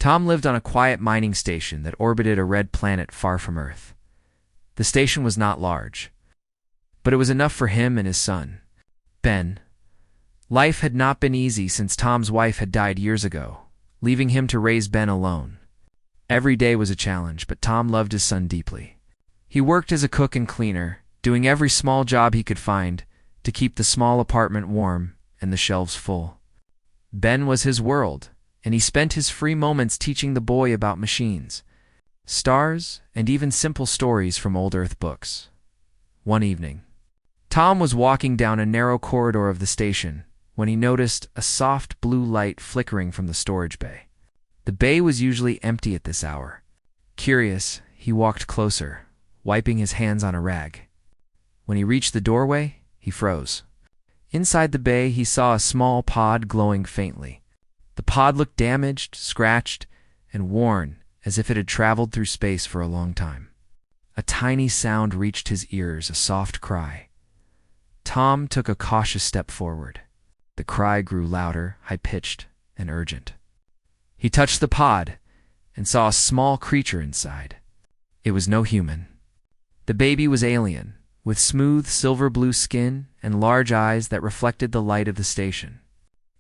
Tom lived on a quiet mining station that orbited a red planet far from Earth. The station was not large, but it was enough for him and his son, Ben. Life had not been easy since Tom's wife had died years ago, leaving him to raise Ben alone. Every day was a challenge, but Tom loved his son deeply. He worked as a cook and cleaner, doing every small job he could find to keep the small apartment warm and the shelves full. Ben was his world, and he spent his free moments teaching the boy about machines, stars, and even simple stories from old Earth books. One evening, Tom was walking down a narrow corridor of the station when he noticed a soft blue light flickering from the storage bay. The bay was usually empty at this hour. Curious, he walked closer, wiping his hands on a rag. When he reached the doorway, he froze. Inside the bay, he saw a small pod glowing faintly. The pod looked damaged, scratched, and worn, as if it had traveled through space for a long time. A tiny sound reached his ears, a soft cry. Tom took a cautious step forward. The cry grew louder, high-pitched, and urgent. He touched the pod and saw a small creature inside. It was no human. The baby was alien, with smooth silver-blue skin and large eyes that reflected the light of the station.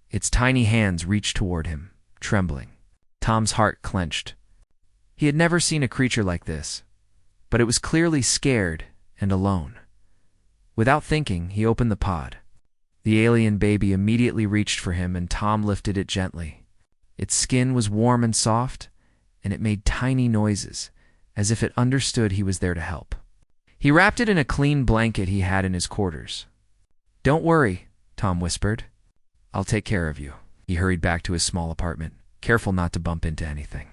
Its tiny hands reached toward him, trembling. Tom's heart clenched. He had never seen a creature like this, but it was clearly scared and alone. Without thinking, he opened the pod. The alien baby immediately reached for him, and Tom lifted it gently. Its skin was warm and soft, and it made tiny noises, as if it understood he was there to help. He wrapped it in a clean blanket he had in his quarters. "Don't worry," Tom whispered. "I'll take care of you." He hurried back to his small apartment, careful not to bump into anything.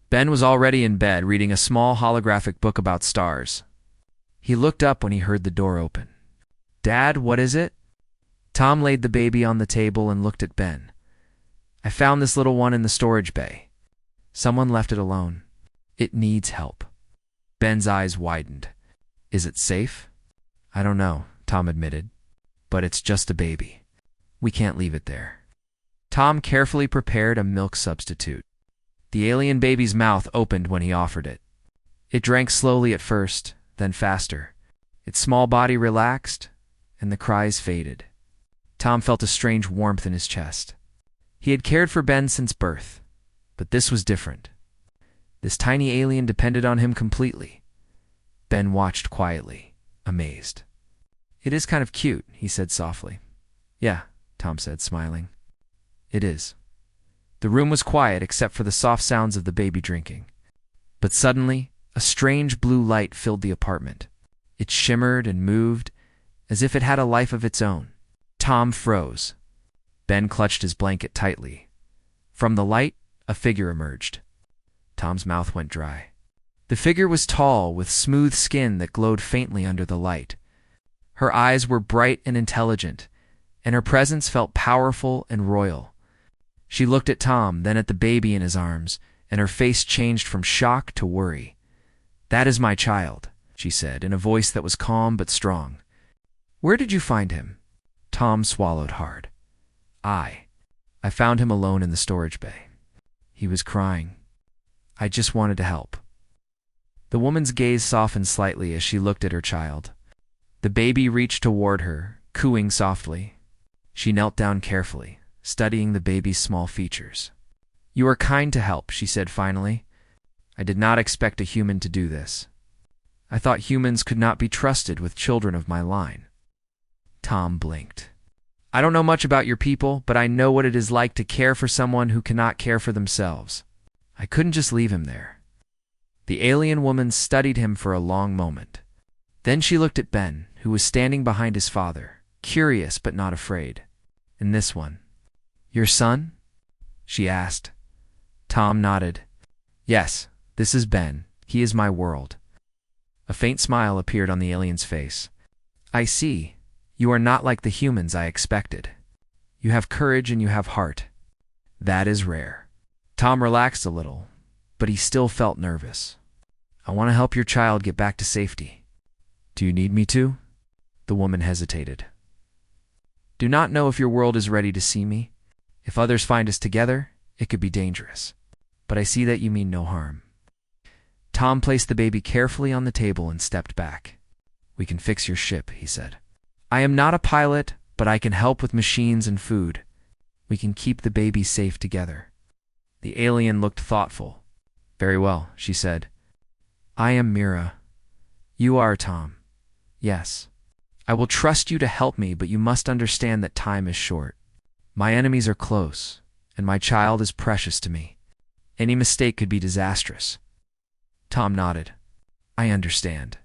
Ben was already in bed, reading a small holographic book about stars. He looked up when he heard the door open. "Dad, what is it?" Tom laid the baby on the table and looked at Ben. "I found this little one in the storage bay. Someone left it alone. It needs help." Ben's eyes widened. "Is it safe?" "I don't know," Tom admitted, "but it's just a baby. We can't leave it there." Tom carefully prepared a milk substitute. The alien baby's mouth opened when he offered it. It drank slowly at first, then faster. Its small body relaxed, and the cries faded. Tom felt a strange warmth in his chest. He had cared for Ben since birth, but this was different. This tiny alien depended on him completely. Ben watched quietly, amazed. "It is kind of cute," he said softly. "Yeah," Tom said, smiling. "It is." The room was quiet except for the soft sounds of the baby drinking. But suddenly, a strange blue light filled the apartment. It shimmered and moved, as if it had a life of its own. Tom froze. Ben clutched his blanket tightly. From the light, a figure emerged. Tom's mouth went dry. The figure was tall, with smooth skin that glowed faintly under the light. Her eyes were bright and intelligent, and her presence felt powerful and royal. She looked at Tom, then at the baby in his arms, and her face changed from shock to worry. "That is my child," she said, in a voice that was calm but strong. "Where did you find him?" Tom swallowed hard. I found him alone in the storage bay. He was crying. I just wanted to help." The woman's gaze softened slightly as she looked at her child. The baby reached toward her, cooing softly. She knelt down carefully, studying the baby's small features. "You are kind to help," she said finally. "I did not expect a human to do this. I thought humans could not be trusted with children of my line." Tom blinked. "I don't know much about your people, but I know what it is like to care for someone who cannot care for themselves. I couldn't just leave him there." The alien woman studied him for a long moment. Then she looked at Ben, who was standing behind his father, curious but not afraid. "And this one, your son?" she asked. Tom nodded. "Yes, this is Ben. He is my world." A faint smile appeared on the alien's face. "I see. You are not like the humans I expected. You have courage and you have heart. That is rare." Tom relaxed a little, but he still felt nervous. "I want to help your child get back to safety." "Do you need me to?" The woman hesitated. "Do not know if your world is ready to see me. If others find us together, it could be dangerous." but I see that you mean no harm. Tom placed the baby carefully on the table and stepped back. We can fix your ship, he said. I am not a pilot, but I can help with machines and food. We can keep the baby safe together. The alien looked thoughtful. Very well, she said. I am Mira. You are Tom. Yes. I will trust you to help me, but you must understand that time is short. My enemies are close, and my child is precious to me. Any mistake could be disastrous. Tom nodded. I understand.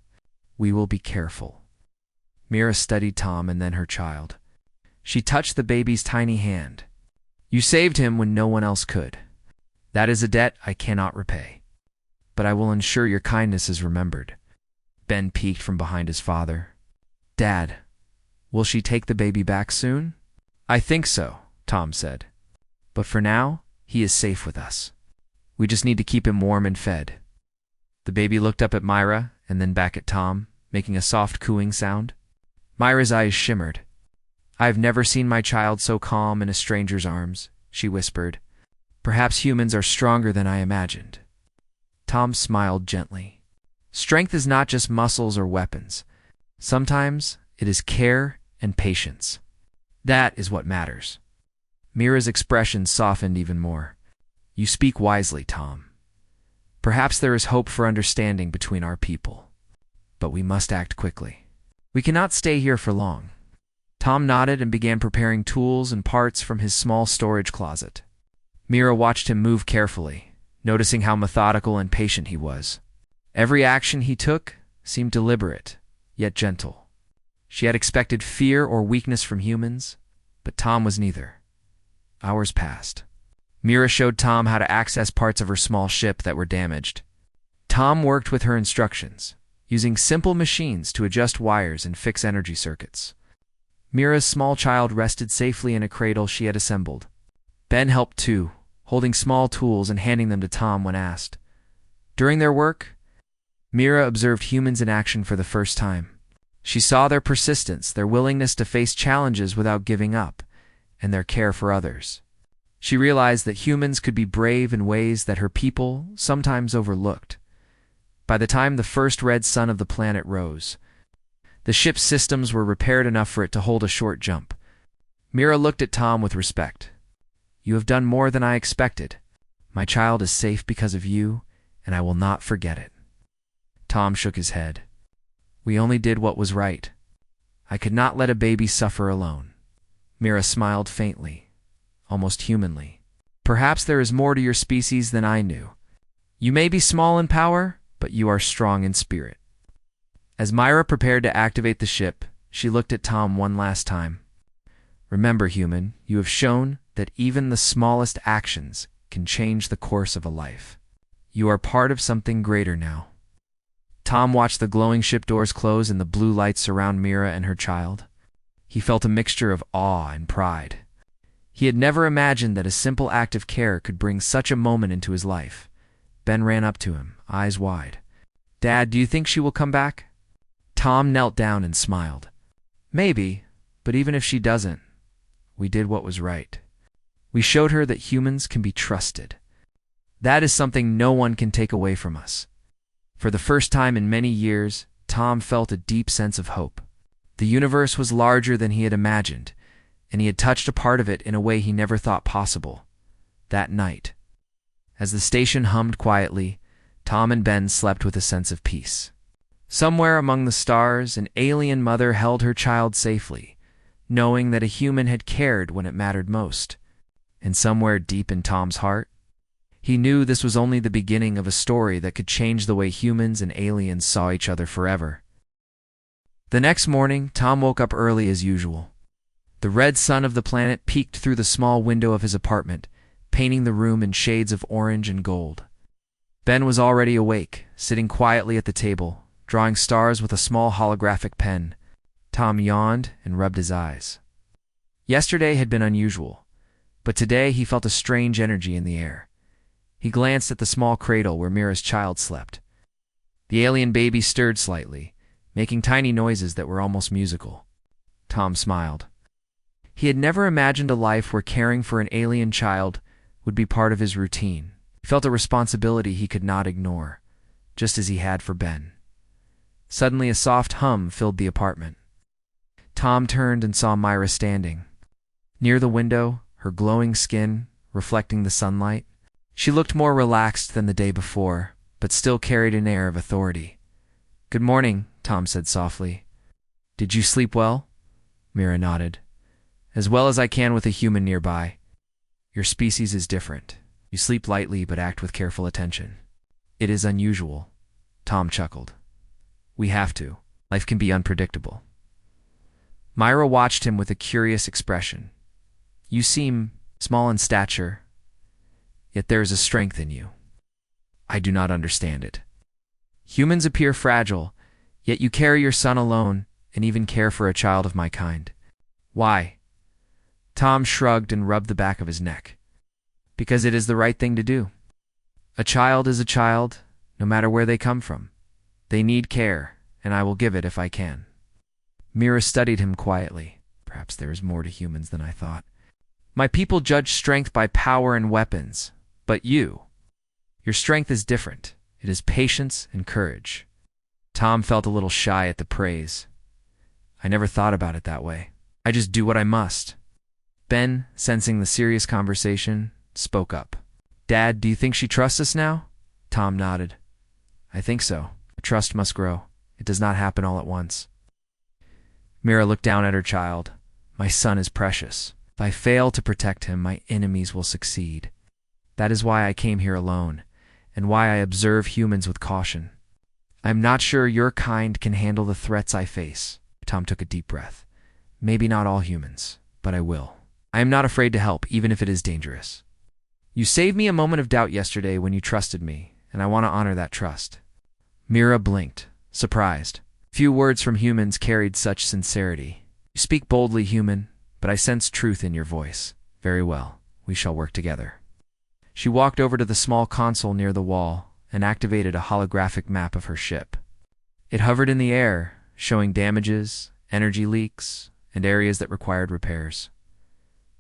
We will be careful. Mira studied Tom and then her child. She touched the baby's tiny hand. You saved him when no one else could. That is a debt I cannot repay. But I will ensure your kindness is remembered. Ben peeked from behind his father. Dad, will she take the baby back soon? I think so, Tom said. But for now, he is safe with us. We just need to keep him warm and fed. The baby looked up at Myra and then back at Tom, making a soft cooing sound. Myra's eyes shimmered. I've never seen my child so calm in a stranger's arms, she whispered. Perhaps humans are stronger than I imagined. Tom smiled gently. Strength is not just muscles or weapons. Sometimes it is care and patience. That is what matters. Mira's expression softened even more. You speak wisely, Tom. Perhaps there is hope for understanding between our people. But we must act quickly. We cannot stay here for long. Tom nodded and began preparing tools and parts from his small storage closet. Mira watched him move carefully, noticing how methodical and patient he was. Every action he took seemed deliberate, yet gentle. She had expected fear or weakness from humans, but Tom was neither. Hours passed. Mira showed Tom how to access parts of her small ship that were damaged. Tom worked with her instructions, using simple machines to adjust wires and fix energy circuits. Mira's small child rested safely in a cradle she had assembled. Ben helped too, holding small tools and handing them to Tom when asked. During their work, Mira observed humans in action for the first time. She saw their persistence, their willingness to face challenges without giving up, and their care for others. She realized that humans could be brave in ways that her people sometimes overlooked. By the time the first red sun of the planet rose, the ship's systems were repaired enough for it to hold a short jump. Mira looked at Tom with respect. You have done more than I expected. My child is safe because of you, and I will not forget it. Tom shook his head. We only did what was right. I could not let a baby suffer alone. Mira smiled faintly, almost humanly. Perhaps there is more to your species than I knew. You may be small in power, but you are strong in spirit. As Myra prepared to activate the ship, she looked at Tom one last time. Remember, human, you have shown that even the smallest actions can change the course of a life. You are part of something greater now. Tom watched the glowing ship doors close and the blue lights surround Mira and her child. He felt a mixture of awe and pride. He had never imagined that a simple act of care could bring such a moment into his life. Ben ran up to him, eyes wide. Dad, do you think she will come back? Tom knelt down and smiled. Maybe, but even if she doesn't, we did what was right. We showed her that humans can be trusted. That is something no one can take away from us. For the first time in many years, Tom felt a deep sense of hope. The universe was larger than he had imagined, and he had touched a part of it in a way he never thought possible. That night, as the station hummed quietly, Tom and Ben slept with a sense of peace. Somewhere among the stars, an alien mother held her child safely, knowing that a human had cared when it mattered most. And somewhere deep in Tom's heart, he knew this was only the beginning of a story that could change the way humans and aliens saw each other forever. The next morning, Tom woke up early as usual. The red sun of the planet peeked through the small window of his apartment, painting the room in shades of orange and gold. Ben was already awake, sitting quietly at the table, drawing stars with a small holographic pen. Tom yawned and rubbed his eyes. Yesterday had been unusual, but today he felt a strange energy in the air. He glanced at the small cradle where Mira's child slept. The alien baby stirred slightly, making tiny noises that were almost musical. Tom smiled. He had never imagined a life where caring for an alien child would be part of his routine. He felt a responsibility he could not ignore, just as he had for Ben. Suddenly, a soft hum filled the apartment. Tom turned and saw Myra standing. Near the window, her glowing skin reflecting the sunlight. She looked more relaxed than the day before, but still carried an air of authority. "Good morning," Tom said softly. "Did you sleep well?" Myra nodded. "As well as I can with a human nearby. Your species is different. You sleep lightly but act with careful attention." "It is unusual," Tom chuckled. "We have to. Life can be unpredictable." Myra watched him with a curious expression. "You seem small in stature, yet there is a strength in you. I do not understand it. Humans appear fragile, yet you carry your son alone and even care for a child of my kind. Why?" Tom shrugged and rubbed the back of his neck. "Because it is the right thing to do. A child is a child, no matter where they come from. They need care, and I will give it if I can." Myra studied him quietly. "Perhaps there is more to humans than I thought. My people judge strength by power and weapons, but your strength is different. It is patience and courage." Tom felt a little shy at the praise. "I never thought about it that way. I just do what I must." Ben, sensing the serious conversation, spoke up. "Dad, do you think she trusts us now?" Tom nodded. "I think so. The trust must grow. It does not happen all at once." Myra looked down at her child. "My son is precious. If I fail to protect him, my enemies will succeed. That is why I came here alone, and why I observe humans with caution. I am not sure your kind can handle the threats I face." Tom took a deep breath. "Maybe not all humans, but I will. I am not afraid to help, even if it is dangerous. You saved me a moment of doubt yesterday when you trusted me, and I want to honor that trust." Myra blinked, surprised. Few words from humans carried such sincerity. "You speak boldly, human, but I sense truth in your voice. Very well, we shall work together." She walked over to the small console near the wall and activated a holographic map of her ship. It hovered in the air, showing damages, energy leaks, and areas that required repairs.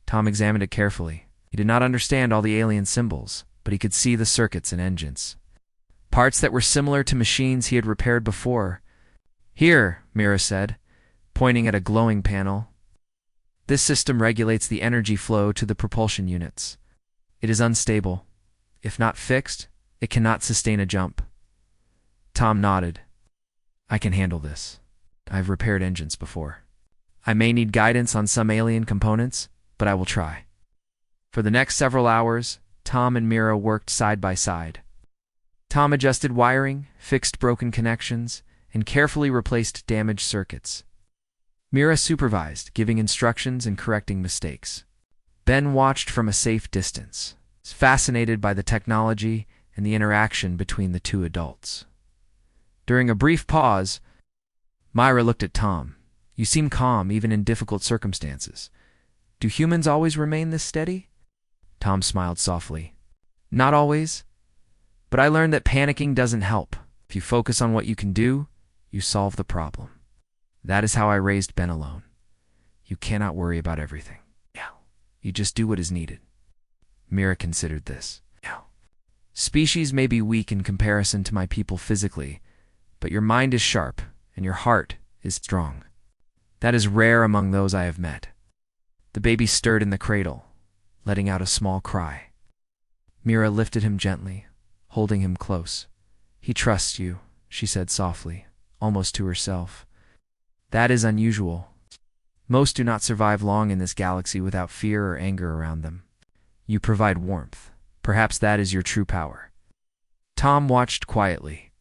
Tom examined it carefully. He did not understand all the alien symbols, but he could see the circuits and engines. Parts that were similar to machines he had repaired before. "Here," Myra said, pointing at a glowing panel. "This system regulates the energy flow to the propulsion units. It is unstable. If not fixed, it cannot sustain a jump." Tom nodded. "I can handle this. I've repaired engines before. I may need guidance on some alien components, but I will try." For the next several hours, Tom and Myra worked side by side. Tom adjusted wiring, fixed broken connections, and carefully replaced damaged circuits. Myra supervised, giving instructions and correcting mistakes. Ben watched from a safe distance, fascinated by the technology and the interaction between the two adults. During a brief pause, Myra looked at Tom. "You seem calm even in difficult circumstances. Do humans always remain this steady?" Tom smiled softly. "Not always, but I learned that panicking doesn't help. If you focus on what you can do, you solve the problem. That is how I raised Ben alone. You cannot worry about everything. You just do what is needed." Myra considered this. "Species may be weak in comparison to my people physically, but your mind is sharp and your heart is strong. That is rare among those I have met." The baby stirred in the cradle, letting out a small cry. Myra lifted him gently, holding him close. "He trusts you," she said softly, almost to herself. "That is unusual. Most do not survive long in this galaxy without fear or anger around them. You provide warmth. Perhaps that is your true power." Tom watched quietly.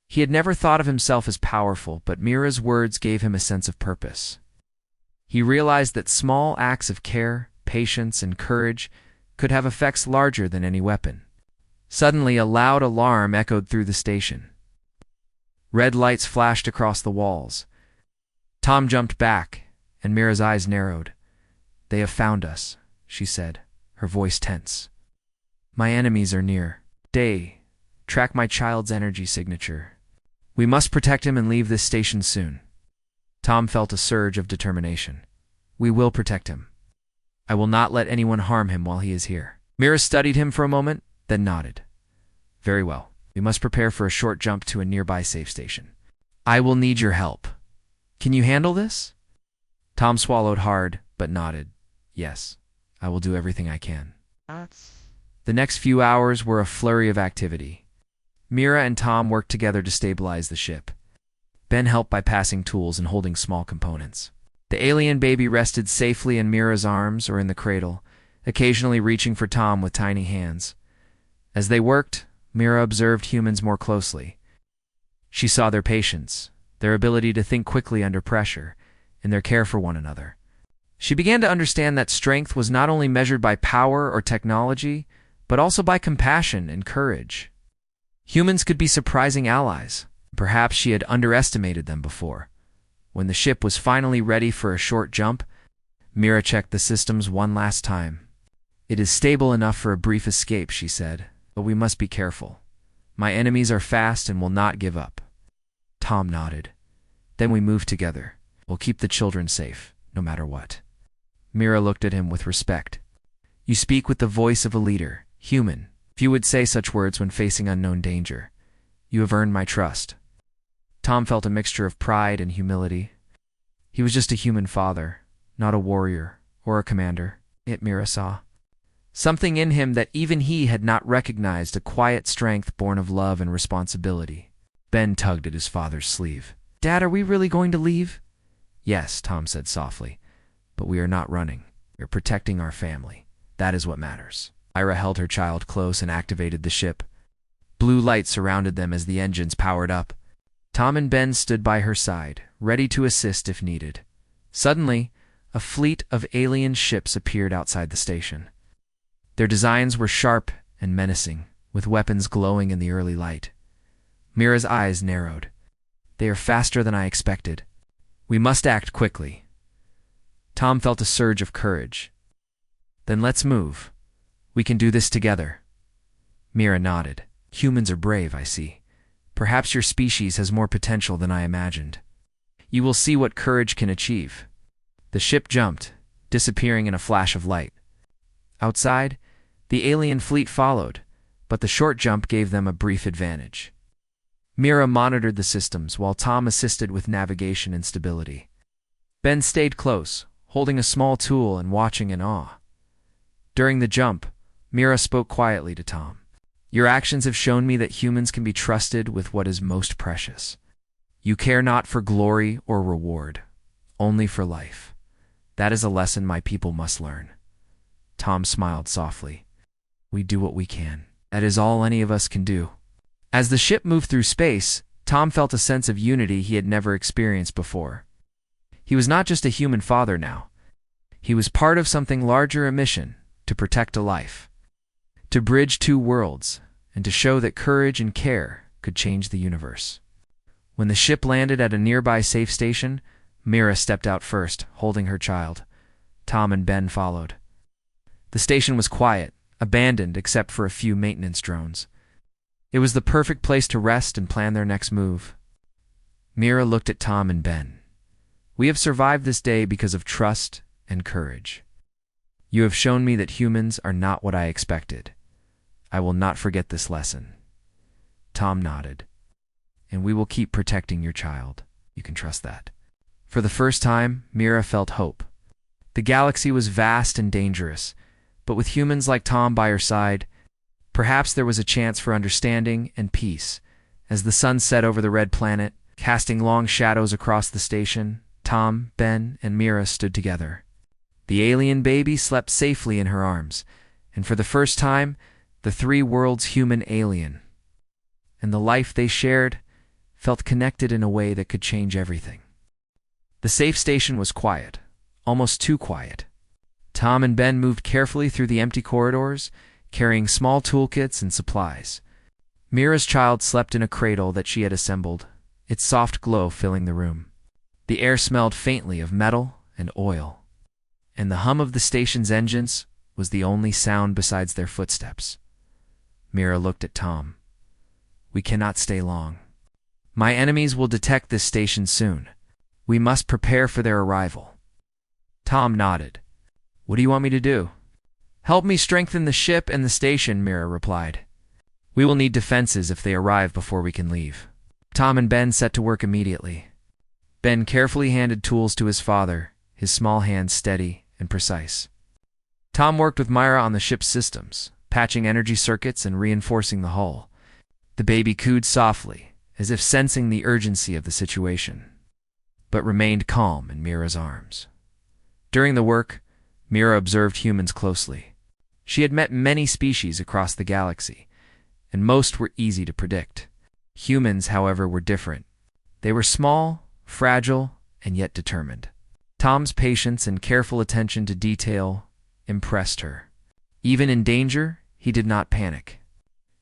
He had never thought of himself as powerful, but Myra's words gave him a sense of purpose. He realized that small acts of care, patience, and courage could have effects larger than any weapon. Suddenly, a loud alarm echoed through the station. Red lights flashed across the walls. Tom jumped back, and Myra's eyes narrowed. "They have found us," she said, her voice tense. "My enemies are near. Track my child's energy signature. We must protect him and leave this station soon." Tom felt a surge of determination. "We will protect him. I will not let anyone harm him while he is here." Myra studied him for a moment, then nodded. Very well. We must prepare for a short jump to a nearby safe station. I will need your help. Can you handle this? Tom swallowed hard, but nodded. Yes, I will do everything I can. The next few hours were a flurry of activity. Mira and Tom worked together to stabilize the ship. Ben helped by passing tools and holding small components. The alien baby rested safely in Mira's arms or in the cradle, occasionally reaching for Tom with tiny hands. As they worked, Mira observed humans more closely. She saw their patience, their ability to think quickly under pressure, and their care for one another. She began to understand that strength was not only measured by power or technology, but also by compassion and courage. Humans could be surprising allies. Perhaps she had underestimated them before. When the ship was finally ready for a short jump, Mira checked the systems one last time. It is stable enough for a brief escape, she said, but we must be careful. My enemies are fast and will not give up. Tom nodded. Then we moved together. We'll keep the children safe, no matter what. Mira looked at him with respect. You speak with the voice of a leader, human. Few would say such words when facing unknown danger. You have earned my trust. Tom felt a mixture of pride and humility. He was just a human father, not a warrior or a commander, yet Mira saw. Something in him that even he had not recognized, a quiet strength born of love and responsibility. Ben tugged at his father's sleeve. Dad, are we really going to leave? Yes, Tom said softly, but we are not running. We are protecting our family. That is what matters. Ira held her child close and activated the ship. Blue light surrounded them as the engines powered up. Tom and Ben stood by her side, ready to assist if needed. Suddenly, a fleet of alien ships appeared outside the station. Their designs were sharp and menacing, with weapons glowing in the early light. Mira's eyes narrowed. They are faster than I expected. We must act quickly. Tom felt a surge of courage. Then let's move. We can do this together. Mira nodded. Humans are brave, I see. Perhaps your species has more potential than I imagined. You will see what courage can achieve. The ship jumped, disappearing in a flash of light. Outside, the alien fleet followed, but the short jump gave them a brief advantage. Mira monitored the systems while Tom assisted with navigation and stability. Ben stayed close, holding a small tool and watching in awe. During the jump, Mira spoke quietly to Tom. Your actions have shown me that humans can be trusted with what is most precious. You care not for glory or reward, only for life. That is a lesson my people must learn. Tom smiled softly. We do what we can. That is all any of us can do. As the ship moved through space, Tom felt a sense of unity he had never experienced before. He was not just a human father now. He was part of something larger, a mission to protect a life, to bridge two worlds, and to show that courage and care could change the universe. When the ship landed at a nearby safe station, Mira stepped out first, holding her child. Tom and Ben followed. The station was quiet, abandoned except for a few maintenance drones. It was the perfect place to rest and plan their next move. Mira looked at Tom and Ben. We have survived this day because of trust and courage. You have shown me that humans are not what I expected. I will not forget this lesson. Tom nodded. And we will keep protecting your child. You can trust that. For the first time, Mira felt hope. The galaxy was vast and dangerous, but with humans like Tom by her side, perhaps there was a chance for understanding and peace. As the sun set over the red planet, casting long shadows across the station, Tom, Ben, and Mira stood together. The alien baby slept safely in her arms, and for the first time, the three worlds, human, alien, and the life they shared, felt connected in a way that could change everything. The safe station was quiet, almost too quiet. Tom and Ben moved carefully through the empty corridors, carrying small toolkits and supplies. Mira's child slept in a cradle that she had assembled, its soft glow filling the room. The air smelled faintly of metal and oil, and the hum of the station's engines was the only sound besides their footsteps. Mira looked at Tom. We cannot stay long. My enemies will detect this station soon. We must prepare for their arrival. Tom nodded. What do you want me to do? Help me strengthen the ship and the station, Mira replied. We will need defenses if they arrive before we can leave. Tom and Ben set to work immediately. Ben carefully handed tools to his father, his small hands steady and precise. Tom worked with Myra on the ship's systems, patching energy circuits and reinforcing the hull. The baby cooed softly, as if sensing the urgency of the situation, but remained calm in Mira's arms. During the work, Mira observed humans closely. She had met many species across the galaxy, and most were easy to predict. Humans, however, were different. They were small, fragile, and yet determined. Tom's patience and careful attention to detail impressed her. Even in danger, he did not panic.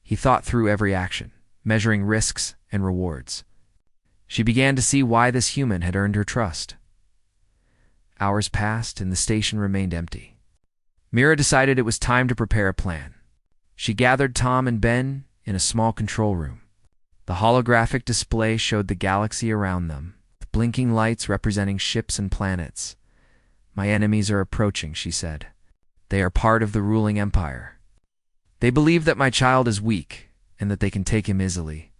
He thought through every action, measuring risks and rewards. She began to see why this human had earned her trust. Hours passed and the station remained empty. Mira decided it was time to prepare a plan. She gathered Tom and Ben in a small control room. The holographic display showed the galaxy around them, with blinking lights representing ships and planets. My enemies are approaching, she said. They are part of the ruling empire. They believe that my child is weak and that they can take him easily.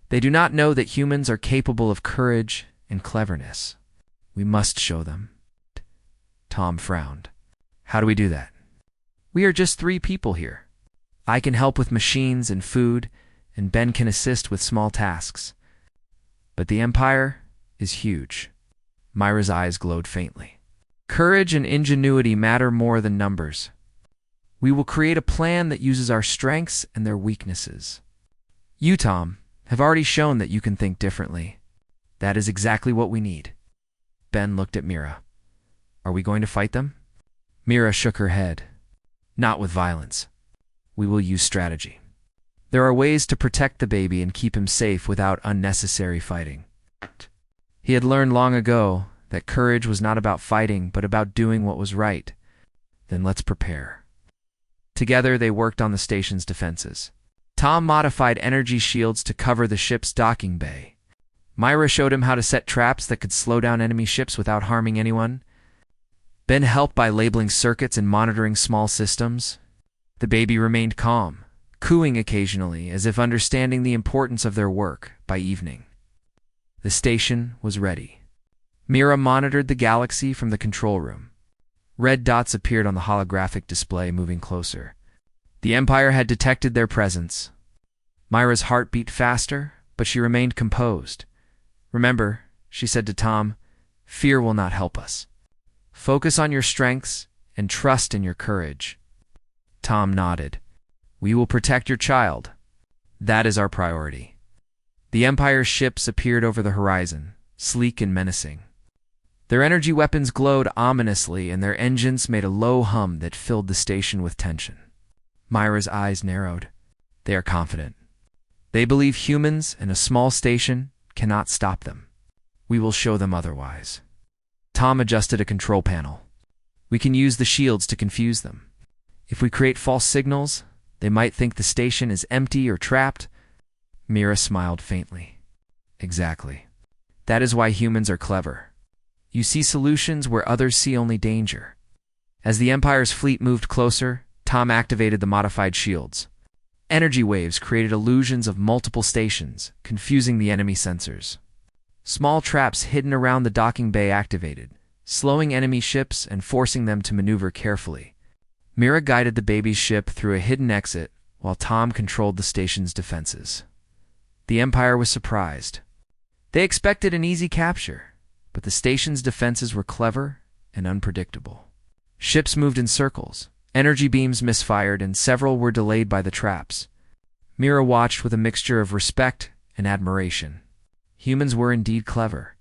They do not know that humans are capable of courage and cleverness. We must show them. Tom frowned. How do we do that? We are just 3 people here. I can help with machines and food, and Ben can assist with small tasks. But the empire is huge. Myra's eyes glowed faintly. Courage and ingenuity matter more than numbers. We will create a plan that uses our strengths and their weaknesses. You, Tom, have already shown that you can think differently. That is exactly what we need. Ben looked at Mira. Are we going to fight them? Mira shook her head. Not with violence. We will use strategy. There are ways to protect the baby and keep him safe without unnecessary fighting. He had learned long ago that courage was not about fighting, but about doing what was right. Then let's prepare. Together, they worked on the station's defenses. Tom modified energy shields to cover the ship's docking bay. Myra showed him how to set traps that could slow down enemy ships without harming anyone. Ben helped by labeling circuits and monitoring small systems. The baby remained calm, cooing occasionally as if understanding the importance of their work by evening. The station was ready. Mira monitored the galaxy from the control room. Red dots appeared on the holographic display, moving closer. The Empire had detected their presence. Myra's heart beat faster, but she remained composed. Remember, she said to Tom, fear will not help us. Focus on your strengths and trust in your courage. Tom nodded. We will protect your child. That is our priority. The Empire's ships appeared over the horizon, sleek and menacing. Their energy weapons glowed ominously, and their engines made a low hum that filled the station with tension. Myra's eyes narrowed. They are confident. They believe humans and a small station cannot stop them. We will show them otherwise. Tom adjusted a control panel. We can use the shields to confuse them. If we create false signals, they might think the station is empty or trapped. Mira smiled faintly. Exactly. That is why humans are clever. You see solutions where others see only danger. As the Empire's fleet moved closer, Tom activated the modified shields. Energy waves created illusions of multiple stations, confusing the enemy sensors. Small traps hidden around the docking bay activated, slowing enemy ships and forcing them to maneuver carefully. Mira guided the baby's ship through a hidden exit, while Tom controlled the station's defenses. The Empire was surprised. They expected an easy capture, but the station's defenses were clever and unpredictable. Ships moved in circles, energy beams misfired, and several were delayed by the traps. Mira watched with a mixture of respect and admiration. Humans were indeed clever.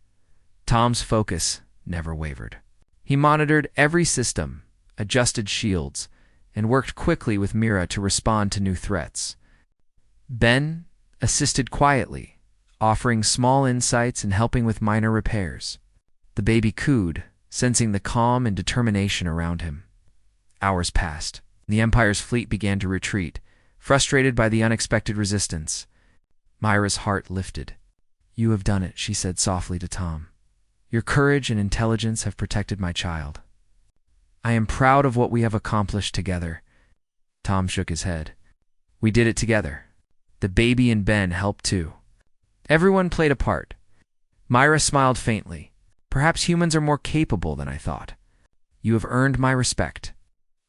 Tom's focus never wavered. He monitored every system, adjusted shields, and worked quickly with Mira to respond to new threats. Ben assisted quietly, offering small insights and helping with minor repairs. The baby cooed, sensing the calm and determination around him. Hours passed. The Empire's fleet began to retreat, frustrated by the unexpected resistance. Myra's heart lifted. You have done it, she said softly to Tom. Your courage and intelligence have protected my child. I am proud of what we have accomplished together, Tom shook his head. We did it together. The baby and Ben helped too. Everyone played a part. Myra smiled faintly. Perhaps humans are more capable than I thought. You have earned my respect.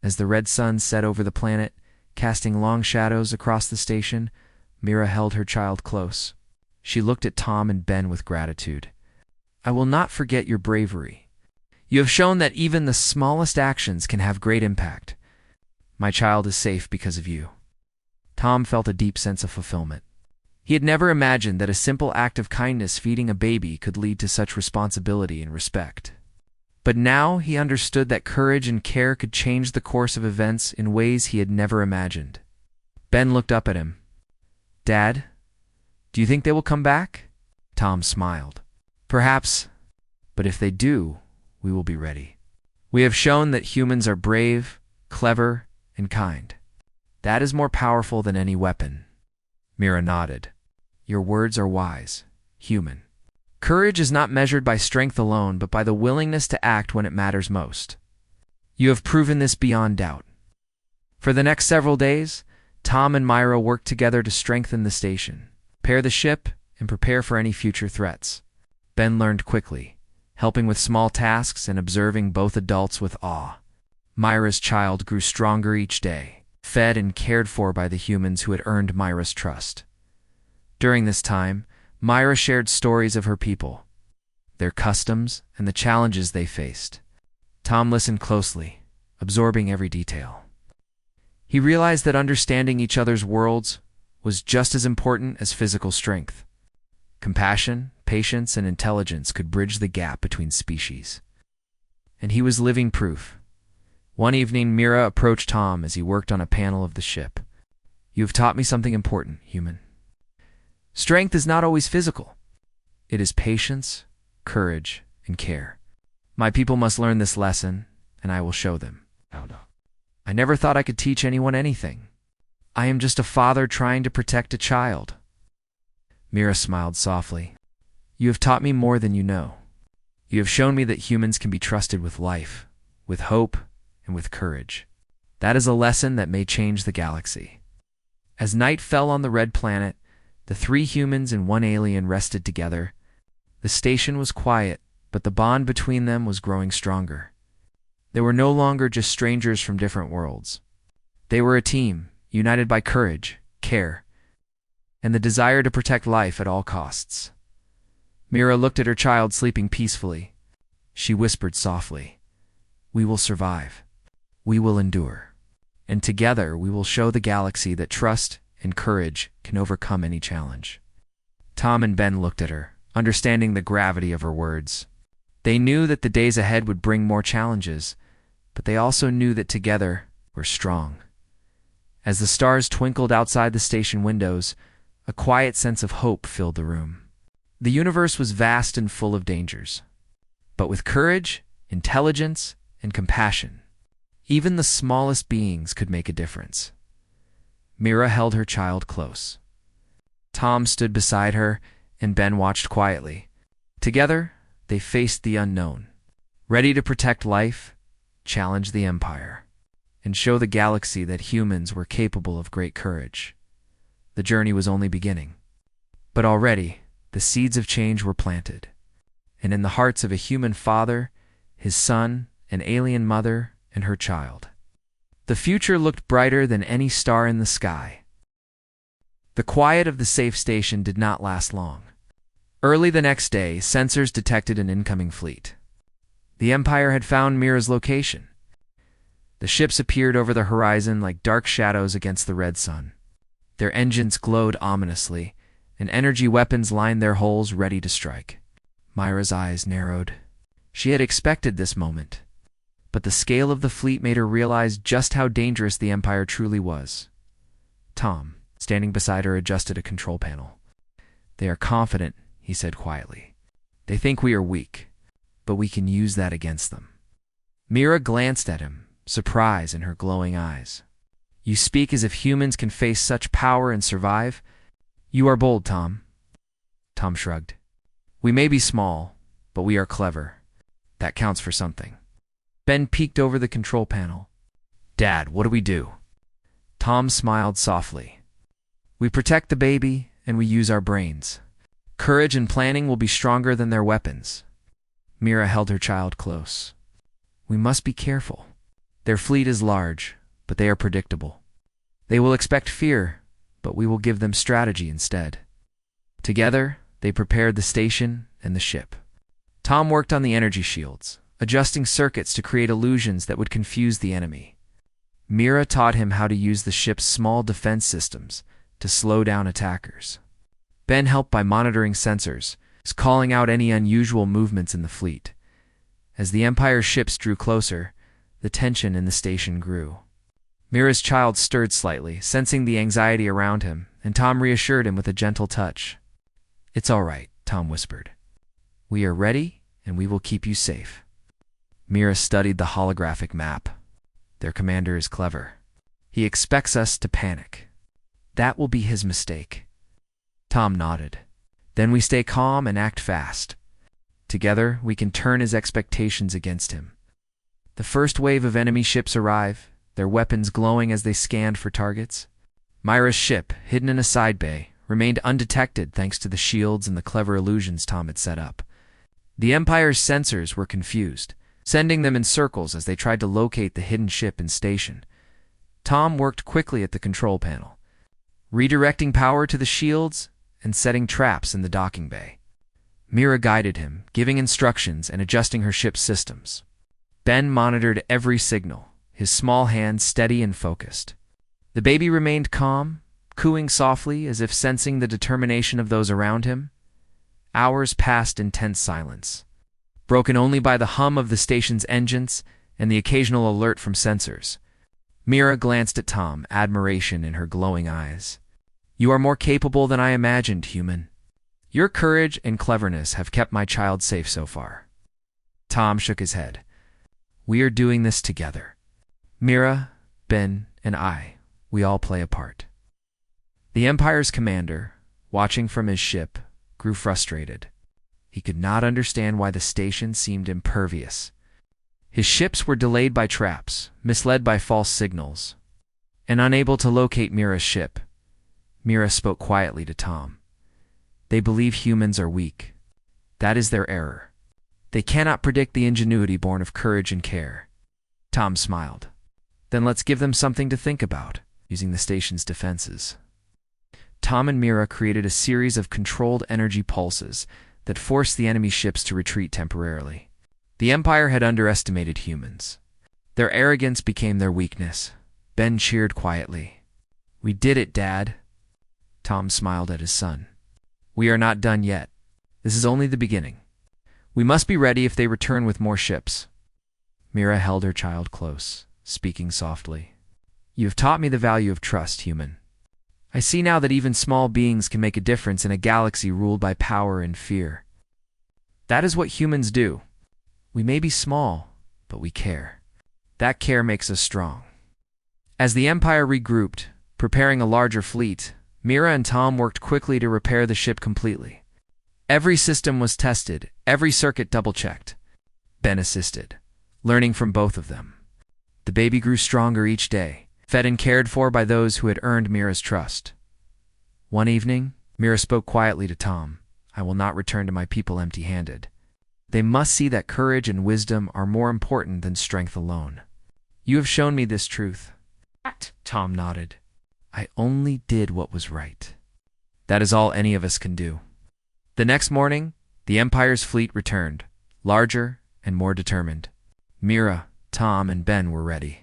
As the red sun set over the planet, casting long shadows across the station, Mira held her child close. She looked at Tom and Ben with gratitude. I will not forget your bravery. You have shown that even the smallest actions can have great impact. My child is safe because of you. Tom felt a deep sense of fulfillment. He had never imagined that a simple act of kindness feeding a baby could lead to such responsibility and respect. But now he understood that courage and care could change the course of events in ways he had never imagined. Ben looked up at him. Dad, do you think they will come back? Tom smiled. Perhaps, but if they do, we will be ready. We have shown that humans are brave, clever, and kind. That is more powerful than any weapon. Mira nodded. Your words are wise, human. Courage is not measured by strength alone, but by the willingness to act when it matters most. You have proven this beyond doubt. For the next several days, Tom and Myra worked together to strengthen the station, repair the ship, and prepare for any future threats. Ben learned quickly, helping with small tasks and observing both adults with awe. Myra's child grew stronger each day, fed and cared for by the humans who had earned Myra's trust. During this time, Myra shared stories of her people, their customs, and the challenges they faced. Tom listened closely, absorbing every detail. He realized that understanding each other's worlds was just as important as physical strength. Compassion, patience, and intelligence could bridge the gap between species. And he was living proof. One evening, Mira approached Tom as he worked on a panel of the ship. You have taught me something important, human. Strength is not always physical. It is patience, courage, and care. My people must learn this lesson, and I will show them. I never thought I could teach anyone anything. I am just a father trying to protect a child. Mira smiled softly. You have taught me more than you know. You have shown me that humans can be trusted with life, with hope, and with courage. That is a lesson that may change the galaxy. As night fell on the red planet, the 3 humans and 1 alien rested together. The station was quiet, but the bond between them was growing stronger. They were no longer just strangers from different worlds. They were a team, united by courage, care, and the desire to protect life at all costs. Mira looked at her child sleeping peacefully. She whispered softly, We will survive. We will endure. And together we will show the galaxy that trust and courage can overcome any challenge. Tom and Ben looked at her, understanding the gravity of her words. They knew that the days ahead would bring more challenges, but they also knew that together we're strong. As the stars twinkled outside the station windows, a quiet sense of hope filled the room. The universe was vast and full of dangers, but with courage, intelligence, and compassion, even the smallest beings could make a difference. Mira held her child close. Tom stood beside her, and Ben watched quietly. Together, they faced the unknown, ready to protect life, challenge the Empire, and show the galaxy that humans were capable of great courage. The journey was only beginning. But already, the seeds of change were planted. And in the hearts of a human father, his son, an alien mother, and her child, the future looked brighter than any star in the sky. The quiet of the safe station did not last long. Early the next day, sensors detected an incoming fleet. The Empire had found Mira's location. The ships appeared over the horizon like dark shadows against the red sun. Their engines glowed ominously, and energy weapons lined their holes ready to strike. Myra's eyes narrowed. She had expected this moment, but the scale of the fleet made her realize just how dangerous the Empire truly was. Tom, standing beside her, adjusted a control panel. They are confident, he said quietly. They think we are weak, but we can use that against them. Mira glanced at him, surprise in her glowing eyes. You speak as if humans can face such power and survive. You are bold, Tom. Tom shrugged. We may be small, but we are clever. That counts for something. Ben peeked over the control panel. Dad, what do we do? Tom smiled softly. We protect the baby, and we use our brains. Courage and planning will be stronger than their weapons. Mira held her child close. We must be careful. Their fleet is large, but they are predictable. They will expect fear, but we will give them strategy instead. Together, they prepared the station and the ship. Tom worked on the energy shields, adjusting circuits to create illusions that would confuse the enemy. Mira taught him how to use the ship's small defense systems to slow down attackers. Ben helped by monitoring sensors, calling out any unusual movements in the fleet. As the Empire's ships drew closer, the tension in the station grew. Mira's child stirred slightly, sensing the anxiety around him, and Tom reassured him with a gentle touch. It's all right, Tom whispered. We are ready, and we will keep you safe. Mira studied the holographic map. Their commander is clever. He expects us to panic. That will be his mistake. Tom nodded. Then we stay calm and act fast. Together, we can turn his expectations against him. The first wave of enemy ships arrive, their weapons glowing as they scanned for targets. Mira's ship, hidden in a side bay, remained undetected thanks to the shields and the clever illusions Tom had set up. The Empire's sensors were confused, sending them in circles as they tried to locate the hidden ship and station. Tom worked quickly at the control panel, redirecting power to the shields and setting traps in the docking bay. Mira guided him, giving instructions and adjusting her ship's systems. Ben monitored every signal, his small hands steady and focused. The baby remained calm, cooing softly as if sensing the determination of those around him. Hours passed in tense silence, broken only by the hum of the station's engines and the occasional alert from sensors. Mira glanced at Tom, admiration in her glowing eyes. You are more capable than I imagined, human. Your courage and cleverness have kept my child safe so far. Tom shook his head. We are doing this together. Mira, Ben, and I, we all play a part. The Empire's commander, watching from his ship, grew frustrated. He could not understand why the station seemed impervious. His ships were delayed by traps, misled by false signals, and unable to locate Mira's ship. Mira spoke quietly to Tom. They believe humans are weak. That is their error. They cannot predict the ingenuity born of courage and care. Tom smiled. Then let's give them something to think about, using the station's defenses. Tom and Mira created a series of controlled energy pulses that forced the enemy ships to retreat temporarily. The Empire had underestimated humans. Their arrogance became their weakness. Ben cheered quietly. We did it, Dad. Tom smiled at his son. We are not done yet. This is only the beginning. We must be ready if they return with more ships. Mira held her child close, speaking softly. You have taught me the value of trust, human. I see now that even small beings can make a difference in a galaxy ruled by power and fear. That is what humans do. We may be small, but we care. That care makes us strong. As the Empire regrouped, preparing a larger fleet, Mira and Tom worked quickly to repair the ship completely. Every system was tested, every circuit double-checked. Ben assisted, learning from both of them. The baby grew stronger each day, fed and cared for by those who had earned Mira's trust. One evening, Mira spoke quietly to Tom. I will not return to my people empty-handed. They must see that courage and wisdom are more important than strength alone. You have shown me this truth. Tom nodded. I only did what was right. That is all any of us can do. The next morning, the Empire's fleet returned, larger and more determined. Mira, Tom, and Ben were ready.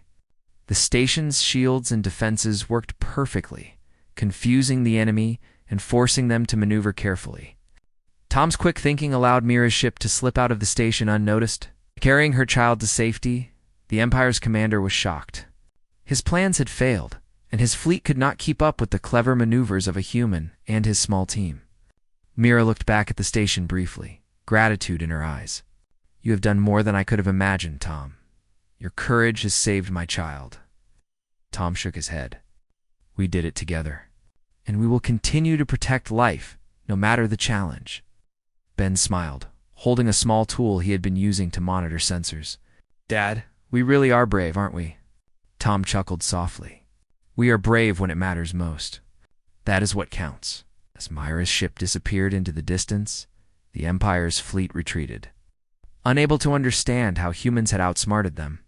The station's shields and defenses worked perfectly, confusing the enemy and forcing them to maneuver carefully. Tom's quick thinking allowed Mira's ship to slip out of the station unnoticed. Carrying her child to safety, the Empire's commander was shocked. His plans had failed, and his fleet could not keep up with the clever maneuvers of a human and his small team. Mira looked back at the station briefly, gratitude in her eyes. You have done more than I could have imagined, Tom. Your courage has saved my child. Tom shook his head. We did it together, and we will continue to protect life, no matter the challenge. Ben smiled, holding a small tool he had been using to monitor sensors. Dad, we really are brave, aren't we? Tom chuckled softly. We are brave when it matters most. That is what counts. As Myra's ship disappeared into the distance, the Empire's fleet retreated. Unable to understand how humans had outsmarted them,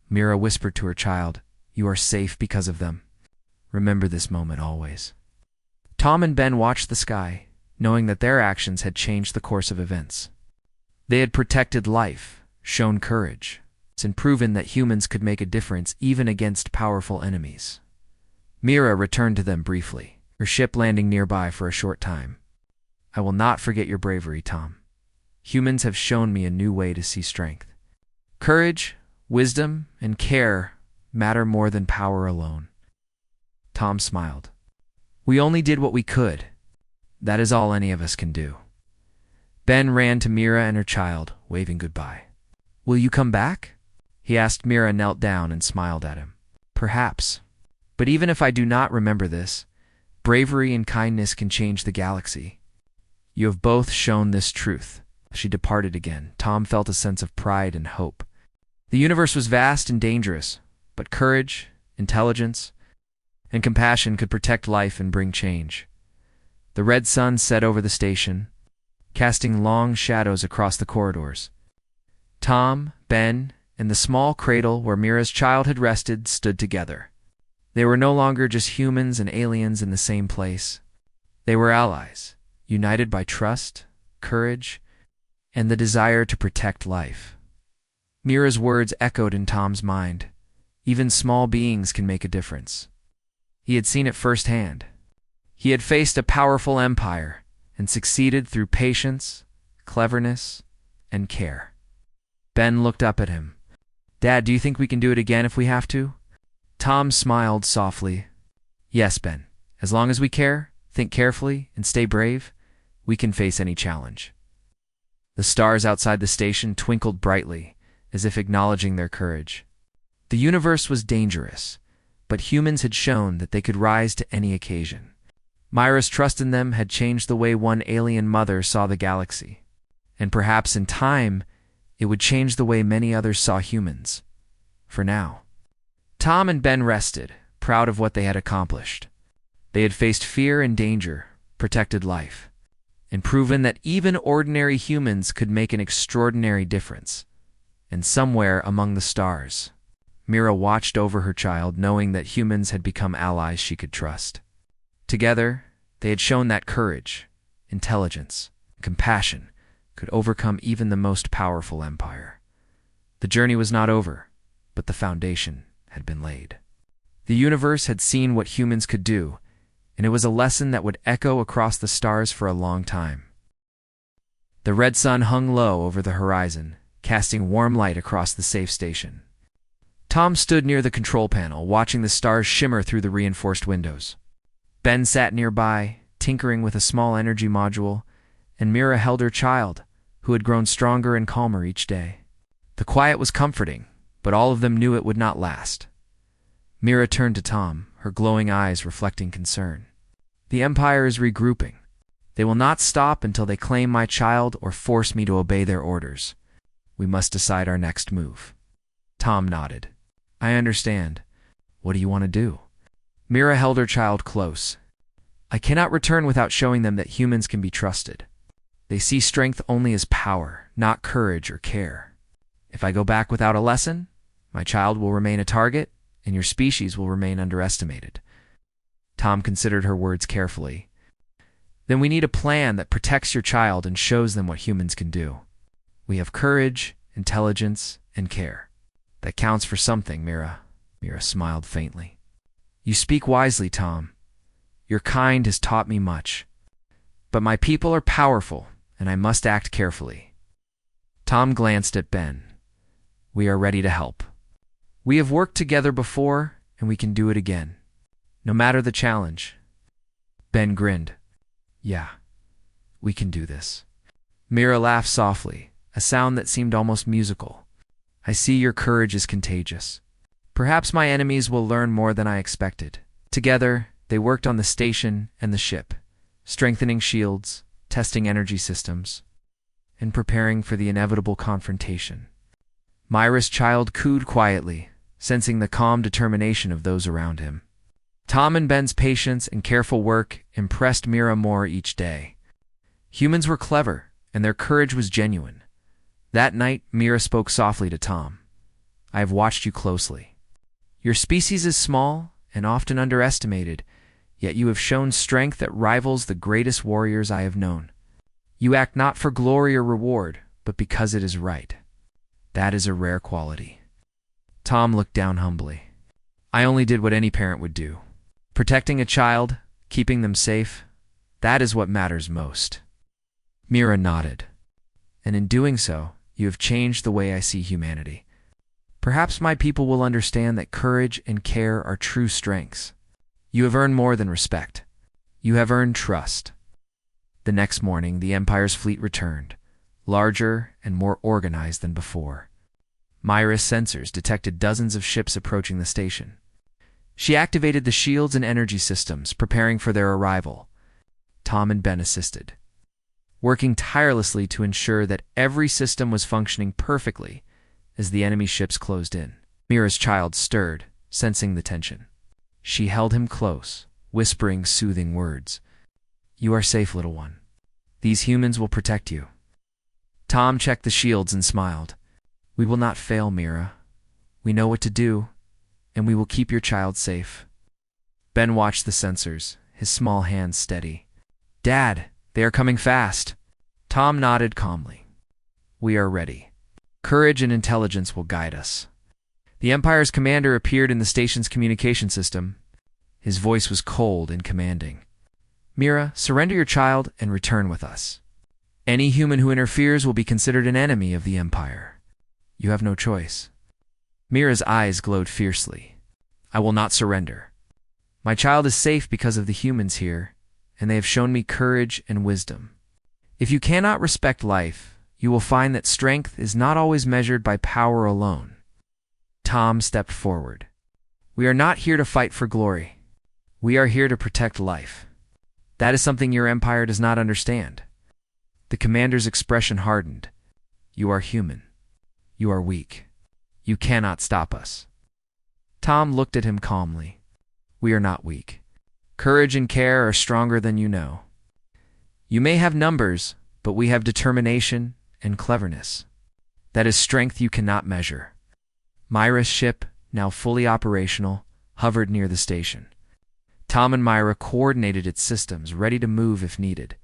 Mira whispered to her child, "You are safe because of them. Remember this moment always." Tom and Ben watched the sky, knowing that their actions had changed the course of events. They had protected life, shown courage, and proven that humans could make a difference even against powerful enemies. Mira returned to them briefly, her ship landing nearby for a short time. "I will not forget your bravery, Tom. Humans have shown me a new way to see strength. Courage, wisdom, and care matter more than power alone." Tom smiled. "We only did what we could. That is all any of us can do." Ben ran to Mira and her child, waving goodbye. "Will you come back?" he asked. Mira knelt down and smiled at him. "Perhaps. But even if I do not remember this, bravery and kindness can change the galaxy. You have both shown this truth." She departed again. Tom felt a sense of pride and hope. The universe was vast and dangerous, but courage, intelligence, and compassion could protect life and bring change. The red sun set over the station, casting long shadows across the corridors. Tom, Ben, and the small cradle where Mira's child had rested stood together. They were no longer just humans and aliens in the same place. They were allies, united by trust, courage, and the desire to protect life. Mira's words echoed in Tom's mind. Even small beings can make a difference. He had seen it firsthand. He had faced a powerful empire and succeeded through patience, cleverness, and care. Ben looked up at him. "Dad, do you think we can do it again if we have to?" Tom smiled softly. "Yes, Ben. As long as we care, think carefully, and stay brave, we can face any challenge." The stars outside the station twinkled brightly, as if acknowledging their courage. The universe was dangerous, but humans had shown that they could rise to any occasion. Myra's trust in them had changed the way one alien mother saw the galaxy, and perhaps in time, it would change the way many others saw humans. For now. Tom and Ben rested, proud of what they had accomplished. They had faced fear and danger, protected life, and proven that even ordinary humans could make an extraordinary difference. And somewhere among the stars, Mira watched over her child, knowing that humans had become allies she could trust. Together, they had shown that courage, intelligence, and compassion could overcome even the most powerful empire. The journey was not over, but the foundation had been laid. The universe had seen what humans could do, and it was a lesson that would echo across the stars for a long time. The red sun hung low over the horizon, casting warm light across the safe station. Tom stood near the control panel, watching the stars shimmer through the reinforced windows. Ben sat nearby, tinkering with a small energy module, and Mira held her child, who had grown stronger and calmer each day. The quiet was comforting, but all of them knew it would not last. Mira turned to Tom, her glowing eyes reflecting concern. "The Empire is regrouping. They will not stop until they claim my child or force me to obey their orders. We must decide our next move." Tom nodded. "I understand. What do you want to do?" Mira held her child close. "I cannot return without showing them that humans can be trusted. They see strength only as power, not courage or care. If I go back without a lesson, my child will remain a target, and your species will remain underestimated." Tom considered her words carefully. "Then we need a plan that protects your child and shows them what humans can do. We have courage, intelligence, and care. That counts for something, Mira." Mira smiled faintly. "You speak wisely, Tom. Your kind has taught me much. But my people are powerful, and I must act carefully." Tom glanced at Ben. "We are ready to help. We have worked together before, and we can do it again, no matter the challenge." Ben grinned. "Yeah, we can do this." Mira laughed softly, a sound that seemed almost musical. "I see your courage is contagious. Perhaps my enemies will learn more than I expected." Together, they worked on the station and the ship, strengthening shields, testing energy systems, and preparing for the inevitable confrontation. Myra's child cooed quietly, sensing the calm determination of those around him. Tom and Ben's patience and careful work impressed Mira more each day. Humans were clever, and their courage was genuine. That night, Mira spoke softly to Tom. I have watched you closely. Your species is small and often underestimated, yet you have shown strength that rivals the greatest warriors I have known. You act not for glory or reward, but because it is right. That is a rare quality. Tom looked down humbly. I only did what any parent would do. Protecting a child, keeping them safe, that is what matters most. Mira nodded. And in doing so, you have changed the way I see humanity. Perhaps my people will understand that courage and care are true strengths. You have earned more than respect. You have earned trust. The next morning, the Empire's fleet returned, larger and more organized than before. Myra's sensors detected dozens of ships approaching the station. She activated the shields and energy systems, preparing for their arrival. Tom and Ben assisted, working tirelessly to ensure that every system was functioning perfectly as the enemy ships closed in. Mira's child stirred, sensing the tension. She held him close, whispering soothing words. You are safe, little one. These humans will protect you. Tom checked the shields and smiled. We will not fail, Mira. We know what to do, and we will keep your child safe. Ben watched the sensors, his small hands steady. Dad, they are coming fast. Tom nodded calmly. We are ready. Courage and intelligence will guide us. The Empire's commander appeared in the station's communication system. His voice was cold and commanding. Mira, surrender your child and return with us. Any human who interferes will be considered an enemy of the Empire. You have no choice. Mira's eyes glowed fiercely. I will not surrender. My child is safe because of the humans here, and they have shown me courage and wisdom. If you cannot respect life, you will find that strength is not always measured by power alone. Tom stepped forward. We are not here to fight for glory. We are here to protect life. That is something your empire does not understand. The commander's expression hardened. You are human. You are weak. You cannot stop us. Tom looked at him calmly. We are not weak. Courage and care are stronger than you know. You may have numbers, but we have determination and cleverness. That is strength you cannot measure. Myra's ship, now fully operational, hovered near the station. Tom and Myra coordinated its systems, ready to move if needed.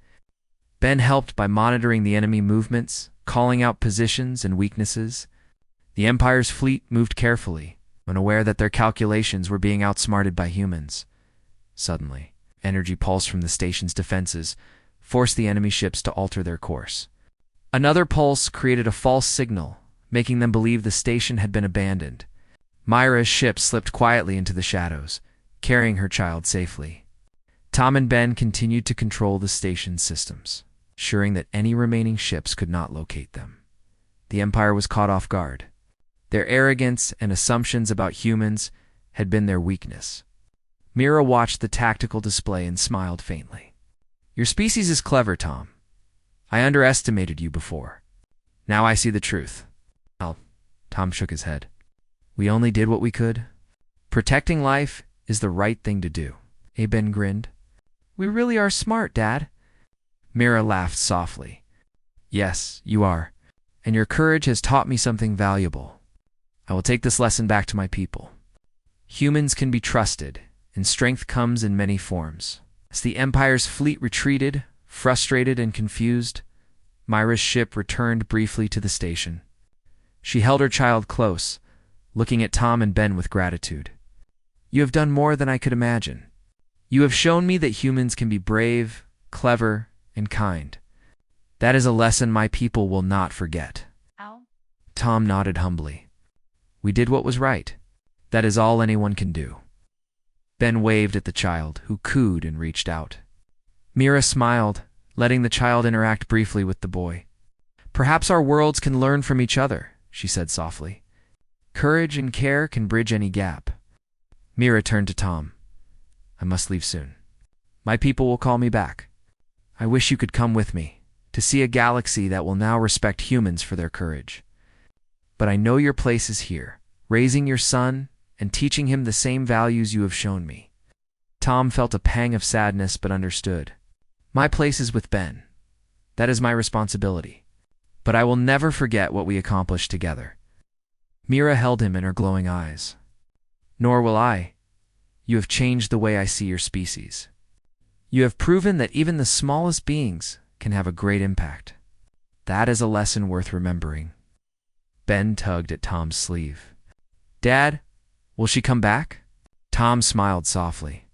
Ben helped by monitoring the enemy movements, calling out positions and weaknesses. The Empire's fleet moved carefully, unaware that their calculations were being outsmarted by humans. Suddenly, energy pulse from the station's defenses forced the enemy ships to alter their course. Another pulse created a false signal, making them believe the station had been abandoned. Myra's ship slipped quietly into the shadows, carrying her child safely. Tom and Ben continued to control the station's systems, ensuring that any remaining ships could not locate them. The Empire was caught off guard. Their arrogance and assumptions about humans had been their weakness. Mira watched the tactical display and smiled faintly. Your species is clever, Tom. I underestimated you before. Now I see the truth. Well, Tom shook his head. We only did what we could. Protecting life is the right thing to do. Ben grinned. We really are smart, Dad. Mira laughed softly. Yes, you are. And your courage has taught me something valuable. I will take this lesson back to my people. Humans can be trusted, and strength comes in many forms. As the Empire's fleet retreated, frustrated and confused, Myra's ship returned briefly to the station. She held her child close, looking at Tom and Ben with gratitude. You have done more than I could imagine. You have shown me that humans can be brave, clever, and kind. That is a lesson my people will not forget. Ow. Tom nodded humbly. We did what was right. That is all anyone can do. Ben waved at the child, who cooed and reached out. Mira smiled, letting the child interact briefly with the boy. Perhaps our worlds can learn from each other, she said softly. Courage and care can bridge any gap. Mira turned to Tom. I must leave soon. My people will call me back. I wish you could come with me, to see a galaxy that will now respect humans for their courage. But I know your place is here, raising your son and teaching him the same values you have shown me. Tom felt a pang of sadness but understood. My place is with Ben. That is my responsibility. But I will never forget what we accomplished together. Mira held him in her glowing eyes. Nor will I. You have changed the way I see your species. You have proven that even the smallest beings can have a great impact. That is a lesson worth remembering. Ben tugged at Tom's sleeve. Dad, will she come back? Tom smiled softly.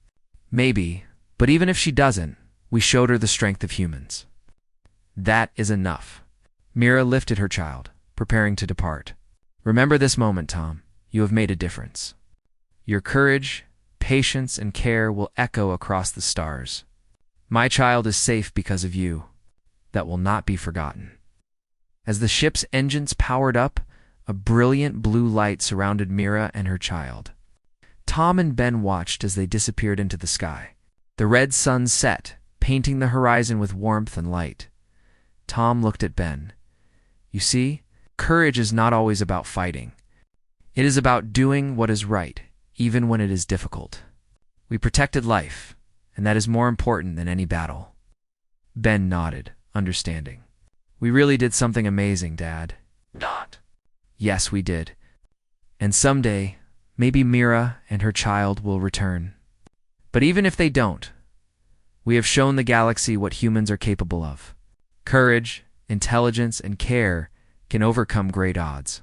Maybe, but even if she doesn't, we showed her the strength of humans. That is enough. Mira lifted her child, preparing to depart. Remember this moment, Tom. You have made a difference. Your courage, patience, and care will echo across the stars. My child is safe because of you. That will not be forgotten. As the ship's engines powered up, a brilliant blue light surrounded Mira and her child. Tom and Ben watched as they disappeared into the sky. The red sun set, painting the horizon with warmth and light. Tom looked at Ben. You see, courage is not always about fighting. It is about doing what is right, even when it is difficult. We protected life, and that is more important than any battle. Ben nodded, understanding. We really did something amazing, Dad. Not. Yes, we did. And someday, maybe Mira and her child will return. But even if they don't, we have shown the galaxy what humans are capable of. Courage, intelligence, and care can overcome great odds.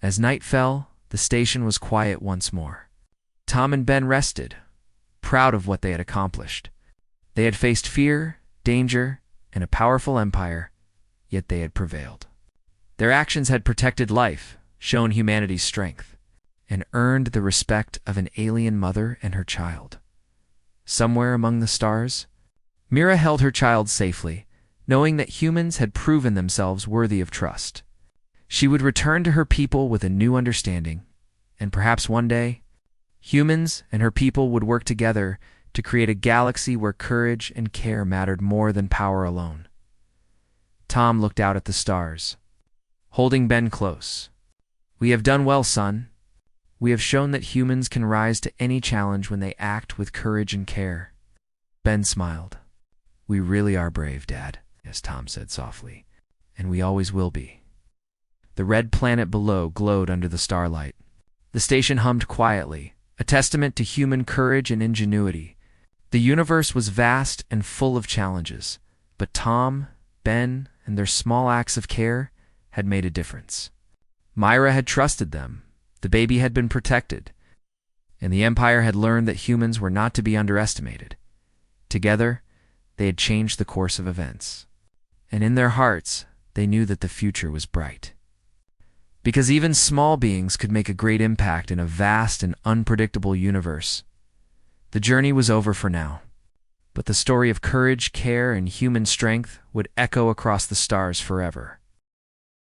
As night fell, the station was quiet once more. Tom and Ben rested, proud of what they had accomplished. They had faced fear, danger, and a powerful empire, yet they had prevailed. Their actions had protected life, shown humanity's strength, and earned the respect of an alien mother and her child. Somewhere among the stars, Mira held her child safely, knowing that humans had proven themselves worthy of trust. She would return to her people with a new understanding, and perhaps one day, humans and her people would work together to create a galaxy where courage and care mattered more than power alone. Tom looked out at the stars, holding Ben close. We have done well, son. We have shown that humans can rise to any challenge when they act with courage and care. Ben smiled. We really are brave, Dad, as Tom said softly, and we always will be. The red planet below glowed under the starlight. The station hummed quietly, a testament to human courage and ingenuity. The universe was vast and full of challenges, but Tom, Ben, and their small acts of care had made a difference. Myra had trusted them, the baby had been protected, and the Empire had learned that humans were not to be underestimated. Together, they had changed the course of events, and in their hearts, they knew that the future was bright. Because even small beings could make a great impact in a vast and unpredictable universe. The journey was over for now, but the story of courage, care, and human strength would echo across the stars forever.